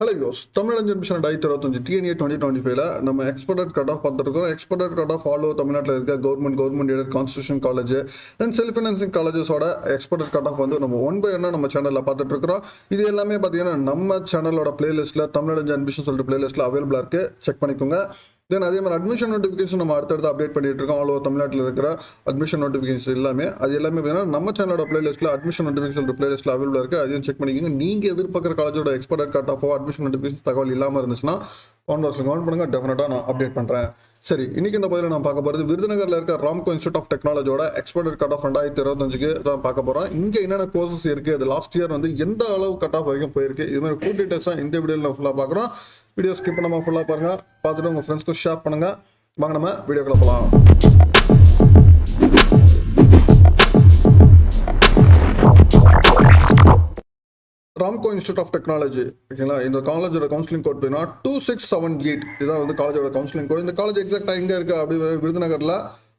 Hello யோஸ் Tamil Nadu admission 2025 TNEA 2025 நம்ம expert cut off பார்த்துருக்கோம். Expert cut off all over தமிழ்நாட்டில் இருக்க government aided constitution college and self financing காலேஜஸோட எக்ஸ்பர்ட் கட் ஆஃப் வந்து நம்ம ஒன் பை ஒன்னா நம்ம சேனலில் பார்த்துட்டு இருக்கிறோம். இது எல்லாமே பார்த்தீங்கன்னா நம்ம சேனலோட பிளேலிஸ்ட்டில் தமிழ்நாடு அட்மிஷன் சொல்லிட்டு பிளேலிஸ்ட்டில் அவைலபிளாக இருக்குது, செக் பண்ணிக்கோங்க. தென் அதே மாதிரி அட்மிஷன் நோட்டிஃபிகேஷன் நம்ம அடுத்தடுத்து அப்டேட் பண்ணிட்டு இருக்கோம். ஆல் ஓவர் தமிழ்நாட்டில் இருக்கிற அட்மிஷன் நோட்டிஃபிகேஷன் எல்லாமே பார்த்தீங்கன்னா நம்ம சேனலோட பிளேலிஸ்ட்டில் அட்மிஷன் நோட்டிஃபிகேஷன் பிளேலிஸ்ட்டில் அவைலபிளாக இருக்குது. அதையும் செக் பண்ணிக்கோங்க. நீங்கள் எதிர்பார்க்குற காலேஜோட எக்ஸ்பர்ட் கட் ஆஃபோ அட்மிஷன் நோட்டிஃபிகேஷன் தகவல் இல்லாமல் இருந்துச்சுன்னா கமெண்ட் பண்ணுங்க, டெஃபினட்டாக நான் அப்டேட் பண்ணுறேன். சரி, இன்னைக்கு இந்த பதிவில் நான் பார்க்க போகிறது விருதுநகரில் இருக்க ராம்கோ இன்ஸ்டியூட் ஆஃப் டெக்னாலஜியோட எக்ஸ்பர்ட் கட் ஆஃப் 2025 தான் பார்க்க போகிறோம். இங்கே என்னென்ன கோர்சஸ் இருக்குது, அது லாஸ்ட் இயர் வந்து எந்த அளவு கட் ஆஃப் வரைக்கும் போயிருக்கு, இது மாதிரி ஃபுல் டீட்டெயில்ஸாக இந்த வீடியோவில் நான் ஃபுல்லாக பார்க்குறோம். வீடியோ ஸ்கிப் பண்ணாமல் ஃபுல்லாக பாருங்கள், பார்த்துட்டு உங்கள் ஃப்ரெண்ட்ஸ்க்கு ஷேர் பண்ணுங்கள். வாங்க நம்ம வீடியோக்குள்ள போகலாம். ராம்கோ இன்ஸ்டியூட் ஆஃப் டெக்னாலஜி, ஓகேங்களா? இந்த காலேஜோட கவுன்சிலிங் கோட் பார்த்தீங்கன்னா 2678. இதுதான் வந்து காலேஜோட கவுன்சிலிங் கோட். இந்த காலேஜ் எக்ஸாக்டாக எங்கே இருக்குது அப்படி விருதுநகரில்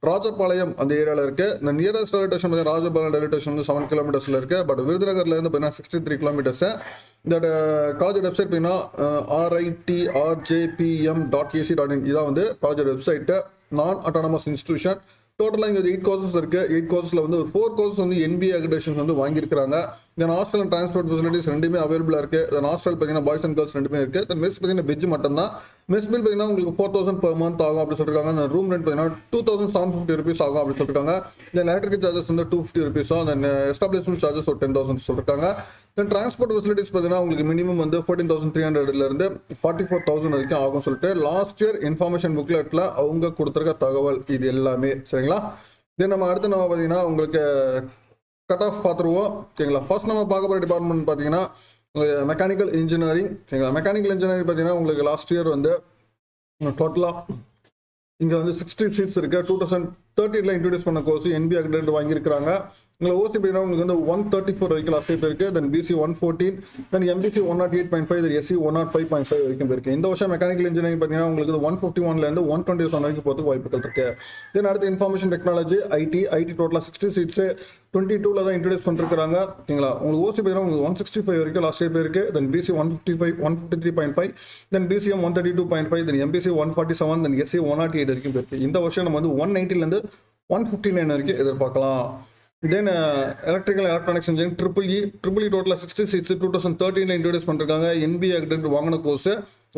ராஜபாளையம் அந்த ஏரியாவில் இருக்குது. இந்த நியரஸ்ட் ரயில்வே ஸ்டேஷன் பார்த்தீங்கன்னா ராஜபாளையம் ரயில்வே ஸ்டேஷன் வந்து 7 கிலோமீட்டர்ஸில் இருக்குது. பட் விருதுநகர்லேருந்து பார்த்தீங்கன்னா 63 கிலோமீட்டர்ஸு. இந்த காலேஜோட வெப்சைட் பார்த்தீங்கன்னா ritrjpm.ac.in. இதான் வந்து காலேஜோட வெப்சைட்டு. நான் அட்டானமஸ் இன்ஸ்டியூஷன். டோட்டலாக இங்கே 8 கோர்சஸ் இருக்குது. 8 கோர்ஸில் வந்து ஒரு 4 கோர்சஸ் வந்து NBA அக்ரிடேஷன்ஸ் வந்து வாங்கியிருக்காங்க. தென் ஹாஸ்டல் அண்ட் டிரான்ஸ்போர்ட் ஃபெசிலிட்டிஸ் ரெண்டுமே அவைலபிளாக இருக்குது. தென் ஹாஸ்டல் பார்த்தீங்கன்னா பாய்ஸ் அண்ட் கேர்ள்ஸ் ரெண்டுமே இருக்குது. தென் மெஸ் பார்த்தீங்கன்னா வெஜ் மட்டும் தான். மெஸ் பில் பார்த்தீங்கன்னா உங்களுக்கு 4000 per month ஆகும் அப்படி சொல்லியிருக்காங்க. அந்த ரூம் ரெண்ட் பார்த்தீங்கன்னா 2750 rupees ஆகும் அப்படி சொல்லியிருக்காங்க. தென் எலக்ட்ரிக் சார்ஜஸ் வந்து 250 rupees. தென் எஸ்டாப்ளிஷ்மெண்ட் சார்ஜஸ் ஒரு 10,000 சொல்லியிருக்காங்க. தென் டிரான்ஸ்போர்ட் ஃபெசிலிட்டிஸ் பார்த்தீங்கன்னா உங்களுக்கு மினிமம் வந்து 14,300 44,000 வரைக்கும் ஆகும் சொல்லிட்டு லாஸ்ட் இயர் இன்ஃபர்மேஷன் புக்லெட்டில் அவங்க கொடுத்துருக்க தகவல் இது எல்லாமே. சரிங்களா? தென் நம்ம அடுத்து நம்ம பார்த்தீங்கன்னா உங்களுக்கு கட் ஆஃப் பார்த்துருவோம். சரிங்களா? ஃபர்ஸ்ட் நம்ம பார்க்க போகிற டிபார்ட்மெண்ட் பார்த்தீங்கன்னா மெக்கானிக்கல் இன்ஜினியரிங். சரிங்களா? மெக்கானிக்கல் இன்ஜினியரிங் பார்த்தீங்கன்னா உங்களுக்கு லாஸ்ட் இயர் வந்து டோட்டலாக இங்கே வந்து 60 சீட்ஸ் இருக்குது. 2013 இன்ட்ரடியூஸ் பண்ண கோர்ஸ் NBA அக்ரிடேட் வாங்கியிருக்காங்க. உங்களை ஓசி பார்த்தீங்கன்னா உங்களுக்கு வந்து 134 வரைக்கும் லாஸ்ட் இயர் இருக்குது. தென் BC 114, தென் MBC 108.5, தென் SC 105.5 வரைக்கும் இருக்குது. இந்த வருஷம் மெக்கானிக்கல் இன்ஜினியரிங் பார்த்தீங்கன்னா உங்களுக்கு 151 127 வரைக்கும் போகிறதுக்கு வாய்ப்புகள் இருக்குது. தென் அடுத்து இன்ஃபர்மேஷன் டெக்னாலஜி ஐடி டோட்டலாக 60 சீட்ஸு 22 தான் இன்ட்ரடியூஸ் பண்ணிருக்காங்க. ஓகேங்களா? உங்களுக்கு ஓசி பார்த்தீங்கன்னா உங்களுக்கு 165 வரைக்கும் லாஸ்ட் இயர் இருக்குது. தென் BC 153.5, தென் BCM 132.5, தென் MBC 147, தென் SC 108 வரைக்கும் இருக்குது. இந்த வருஷம் நம்ம வந்து 190 159 வரைக்கும் எதிர்பார்க்கலாம். தென் electrical electronics engineering triple E டோட்டலாக 60 சீட்ஸ் 2013 இன்ட்ரடியூஸ் பண்ணிருக்காங்க. NBA அக்ரிடேட் வாங்கின கோர்ஸ்.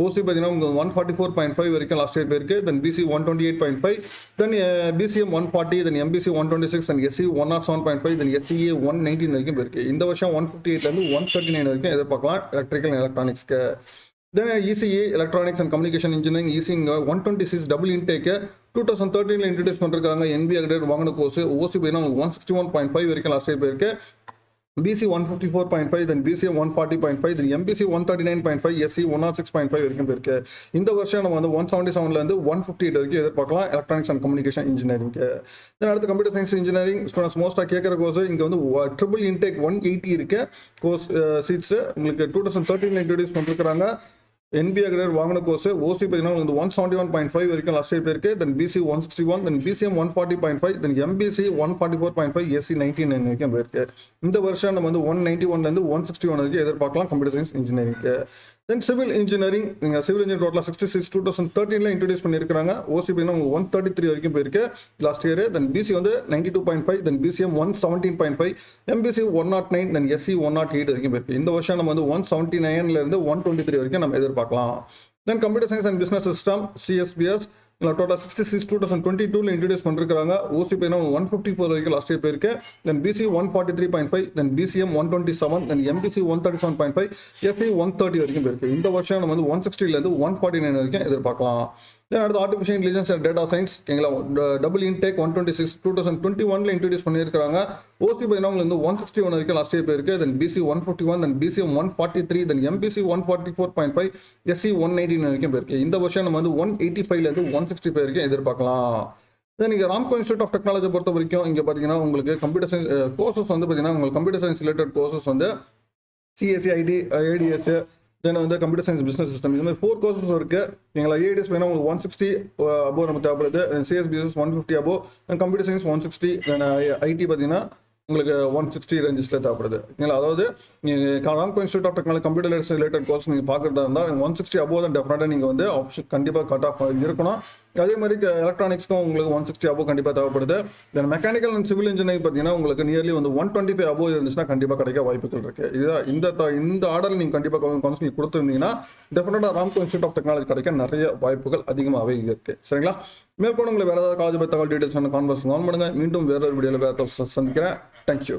ஓசி பார்த்தீங்கன்னா உங்களுக்கு 144.5 வரைக்கும் லாஸ்ட் இயர் போயிருக்கு. தென் BC 128.5, தென் BCM 140, தென் MBC 126, தென் SC 107.5, தென் SCA 119 வரைக்கும் போயிருக்கு. இந்த வருஷம் 158 139 வரைக்கும் எதிர்பார்க்கலாம் எலக்ட்ரிக்கல் எலக்ட்ரானிக்ஸ்க்கு. Then ECE electronics and communication engineering இசிங்க 126 டபுள் இன்டேக்கு 2013 இன்ட்ரடியூஸ் பண்ணிருக்காங்க. NBA அக்ரிடேட் வாங்கின கோர்ஸ். ஓசி பார்த்தீங்கன்னா 161.5 வரைக்கும் லாஸ்ட் இயர் போயிருக்கு. BC 154.5, then BCM 140.5, then MBC 139.5, SC 106.5 வரைக்கும் போயிருக்கு. இந்த வருஷம் நம்ம வந்து 177 158 வரைக்கும் எதிர்பார்க்கலாம் எலக்ட்ரானிக்ஸ் அண்ட் கம்யூனிகேஷன் இன்ஜினியரிங்க்கு. தென் அடுத்து கம்ப்யூட்டர் சயின்ஸ் இன்ஜினியரிங் ஸ்டூடெண்ட்ஸ் மோஸ்ட்டாக கேட்குற கோர்ஸ். இங்கே வந்து ட்ரிபிள் இன்டேக் 180 இருக்கு கோர்ஸ் சீட்ஸ். உங்களுக்கு 2013 இன்ட்ரடியூஸ் பண்ணிருக்காங்க. NBA அக்ரிடேட் வாங்கின கோர்ஸ். ஓசி பார்த்தீங்கன்னா உங்களுக்கு 171.5 வரைக்கும் லாஸ்ட் இயர் போயிருக்கு. தென் BC 161, தென் BCM 140.5, தென் MBC 144.5, SC 99 வரைக்கும் போயிருக்கு. இந்த வருஷம் நம்ம வந்து 191 161 வரைக்கும் எதிர்பார்க்கலாம் கம்ப்யூட்டர் சயின்ஸ் இன்ஜினியரிங்க்கு. தென் சிவில் இன்ஜினியரிங் சிவில் இன்ஜினியரிங் டோட்டலாக 66 2013 இன்ட்ரடியூஸ் பண்ணியிருக்காங்க. ஓசி பார்த்தீங்கன்னா உங்களுக்கு 133 வரைக்கும் போயிருக்கு லாஸ்ட் இயர். தென் BC வந்து 92.5, தென் BCM 117.5, MBC 109, தென் SC 108 வரைக்கும் போயிருக்கு. இந்த வருஷம் நம்ம வந்து 179 123 வரைக்கும் நம்ம எதிர்பார்க்கலாம். Then computer science and business system CSBS total 66 2022 introduce பண்ணிருக்காங்க. ஓசி பார்த்தீங்கன்னா 154 வரைக்கும் லாஸ்ட் இயர் போயிருக்கு. தென் BC 143.5, தென் BCM 127, தென் MBC 137.5, FE 130 வரைக்கும் போயிருக்கு. இந்த வருஷம் நம்ம வந்து 160 149 வரைக்கும் எதிர்பார்க்கலாம். அடுத்து artificial intelligence and data science. ஓகேங்களா? டபுள் இன்டேக் 126 2021 இன்ட்ரடியூஸ் பண்ணியிருக்காங்க. ஓசி பார்த்தீங்கன்னா உங்களுக்கு 161 வரைக்கும் லாஸ்ட் இயர் போயிருக்கு. தென் BC 151, தென் BCM 143, தென் MBC 144.5, SC 119 வரைக்கும் போயிருக்கு. இந்த வருஷம் நம்ம வந்து 185 165 வரைக்கும் எதிர்பார்க்கலாம். நீங்கள் ராம்கோ இன்ஸ்டியூட் ஆஃப் டெக்னாலஜி பொறுத்த வரைக்கும் இங்கே பார்த்தீங்கன்னா உங்களுக்கு கம்ப்யூட்டர் சயின்ஸ் கோர்சஸ் வந்து பார்த்தீங்கன்னா உங்களுக்கு கம்ப்யூட்டர் சயின்ஸ் ரிலேட்டட் கோர்சஸ் வந்து CSE IT ADS, தென் வந்து கம்ப்யூட்டர் சயின்ஸ் பிஸ்னஸ் சிஸ்டம், இது மாதிரி 4 கோர்சஸ் இருக்குது. எங்களை ADS பார்த்தீங்கன்னா உங்களுக்கு 160 அபோவ் நம்ம தேவைப்படுது. CSBS 150 above, computer science 160, then IT பார்த்தீங்கன்னா உங்களுக்கு 160 ரேஞ்சஸ்ல தேவைப்படுது. இல்லைங்களா? அதாவது நீங்கள் Ramco institute of technology computer related course நீங்கள் பார்க்குறதா இருந்தால் 160 அபோவ் தான் டெஃபினட்டாக நீங்கள் வந்து ஆப்ஷன் கண்டிப்பாக கட் ஆஃப் இருக்கணும். அதே மாதிரி எலக்ட்ரானிக்ஸ்க்கும் உங்களுக்கு 160 அபோவ் கண்டிப்பாக தேவைப்படுது. தென் மெக்கானிக்கல் அண்ட் சிவில் இன்ஜினியரிங் பார்த்தீங்கன்னா உங்களுக்கு நியர்லி வந்து 125 அபோவ் இருந்துச்சுன்னா கண்டிப்பாக கிடைக்க வாய்ப்புகள் இருக்குது. இதுதான் இந்த ஆர்டர் நீங்கள் கண்டிப்பாக கவுன்சிலிங் கொடுத்துருந்தீங்கன்னா டெஃபினட்டாக ராம்கோ இன்ஸ்டியூட் ஆஃப் டெக்னாலஜி கிடைக்க நிறைய வாய்ப்புகள் அதிகமாகவே இருக்குது. சரிங்களா? மேற்கொண்டு உங்களுக்கு வேறு ஏதாவது காலேஜ் தகவல் டீட்டெயில்ஸ் கான்வர்ஸ் ஆன் பண்ணுங்க. மீண்டும் வேற ஒரு வீடியோவில் வேறு சந்திக்கிறேன். தேங்க்யூ.